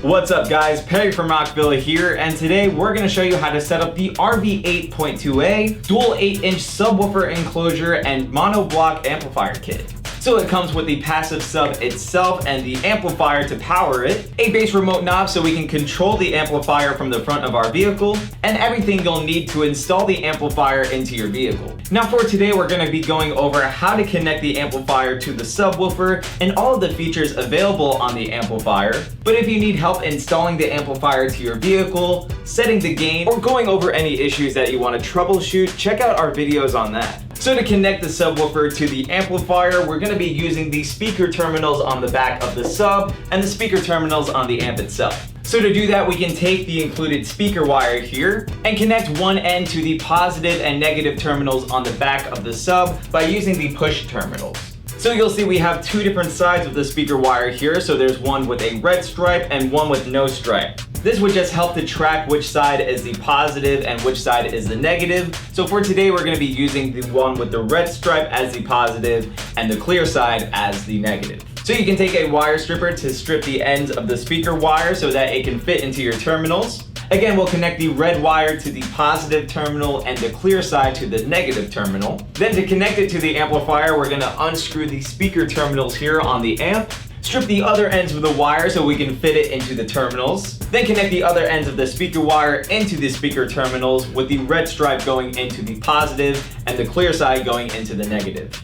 What's up guys, Perry from Rockville here, and today we're going to show you how to set up the RV8.2A dual 8-inch subwoofer enclosure and monoblock amplifier kit. So it comes with the passive sub itself and the amplifier to power it, a bass remote knob so we can control the amplifier from the front of our vehicle, and everything you'll need to install the amplifier into your vehicle. Now for today we're going to be going over how to connect the amplifier to the subwoofer and all of the features available on the amplifier. But if you need help installing the amplifier to your vehicle, setting the gain, or going over any issues that you want to troubleshoot, check out our videos on that. So to connect the subwoofer to the amplifier, we're going to be using the speaker terminals on the back of the sub and the speaker terminals on the amp itself. So to do that, we can take the included speaker wire here and connect one end to the positive and negative terminals on the back of the sub by using the push terminals. So you'll see we have two different sides of the speaker wire here. So there's one with a red stripe and one with no stripe. This would just help to track which side is the positive and which side is the negative. So for today, we're going to be using the one with the red stripe as the positive and the clear side as the negative. So you can take a wire stripper to strip the ends of the speaker wire so that it can fit into your terminals. Again, we'll connect the red wire to the positive terminal and the clear side to the negative terminal. Then to connect it to the amplifier, we're going to unscrew the speaker terminals here on the amp. Strip the other ends of the wire so we can fit it into the terminals. Then connect the other ends of the speaker wire into the speaker terminals with the red stripe going into the positive and the clear side going into the negative.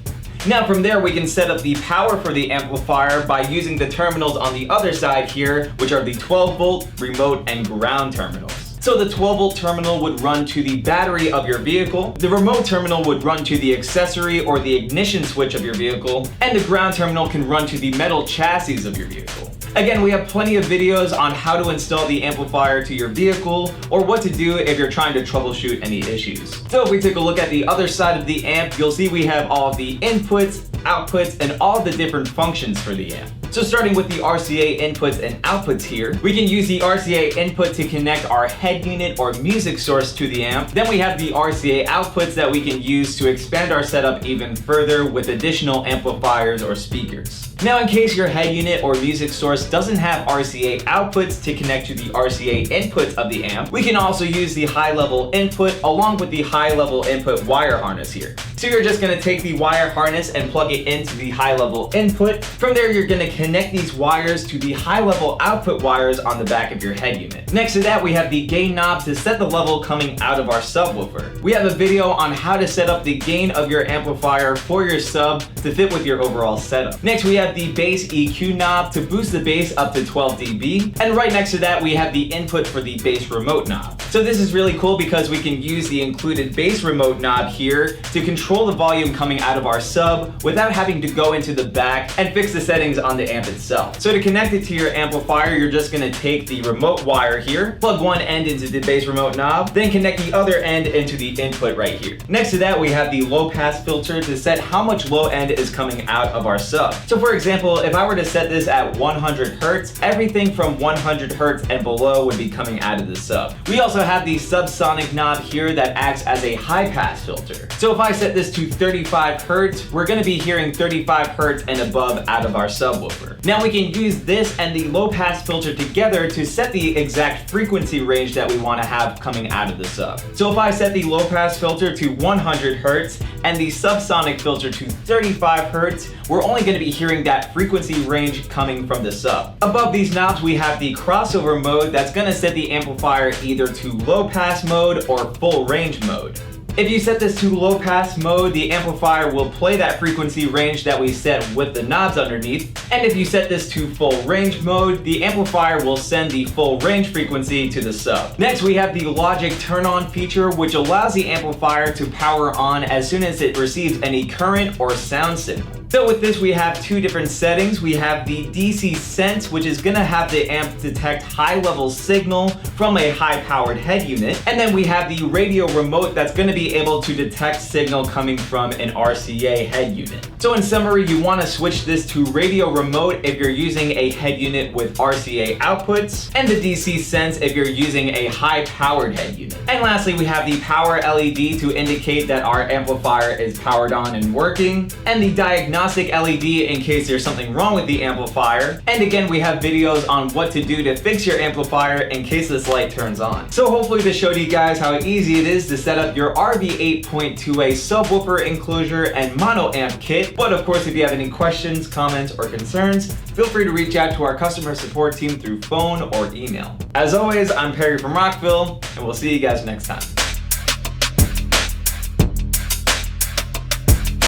Now from there we can set up the power for the amplifier by using the terminals on the other side here, which are the 12 volt, remote, and ground terminals. So the 12 volt terminal would run to the battery of your vehicle, the remote terminal would run to the accessory or the ignition switch of your vehicle, and the ground terminal can run to the metal chassis of your vehicle. Again, we have plenty of videos on how to install the amplifier to your vehicle or what to do if you're trying to troubleshoot any issues. So if we take a look at the other side of the amp, you'll see we have all of the inputs, outputs, and all the different functions for the amp. So starting with the RCA inputs and outputs here, we can use the RCA input to connect our head unit or music source to the amp. Then we have the RCA outputs that we can use to expand our setup even further with additional amplifiers or speakers. Now in case your head unit or music source doesn't have RCA outputs to connect to the RCA inputs of the amp, we can also use the high level input along with the high level input wire harness here. So you're just going to take the wire harness and plug it into the high level input. From there you're going to connect these wires to the high level output wires on the back of your head unit. Next to that we have the gain knob to set the level coming out of our subwoofer. We have a video on how to set up the gain of your amplifier for your sub to fit with your overall setup. Next we have the bass EQ knob to boost the bass up to 12 dB, and right next to that we have the input for the bass remote knob. So this is really cool because we can use the included bass remote knob here to control the volume coming out of our sub without having to go into the back and fix the settings on the amp itself. So to connect it to your amplifier, you're just going to take the remote wire here, plug one end into the bass remote knob, then connect the other end into the input right here. Next to that we have the low pass filter to set how much low end is coming out of our sub. So for example, if I were to set this at 100 Hertz, everything from 100 Hertz and below would be coming out of the sub. We also have the subsonic knob here that acts as a high pass filter. So if I set this to 35 Hertz, we're going to be hearing 35 Hertz and above out of our subwoofer. Now we can use this and the low pass filter together to set the exact frequency range that we want to have coming out of the sub. So if I set the low pass filter to 100 Hertz and the subsonic filter to 35 Hertz, we're only going to be hearing that frequency range coming from the sub. Above these knobs we have the crossover mode that's going to set the amplifier either to low pass mode or full range mode. If you set this to low pass mode, the amplifier will play that frequency range that we set with the knobs underneath. And if you set this to full range mode, the amplifier will send the full range frequency to the sub. Next, we have the logic turn on feature, which allows the amplifier to power on as soon as it receives any current or sound signal. So with this, we have two different settings. We have the DC Sense, which is going to have the amp detect high-level signal from a high-powered head unit. And then we have the radio remote that's going to be able to detect signal coming from an RCA head unit. So in summary, you want to switch this to radio remote if you're using a head unit with RCA outputs, and the DC Sense if you're using a high-powered head unit. And lastly, we have the power LED to indicate that our amplifier is powered on and working, and the diagnostic diagnostic LED in case there's something wrong with the amplifier. And again, we have videos on what to do to fix your amplifier in case this light turns on. So hopefully this showed you guys how easy it is to set up your RV8.2A subwoofer enclosure and mono amp kit. But of course, if you have any questions, comments, or concerns, feel free to reach out to our customer support team through phone or email. As always, I'm Perry from Rockville, and we'll see you guys next time.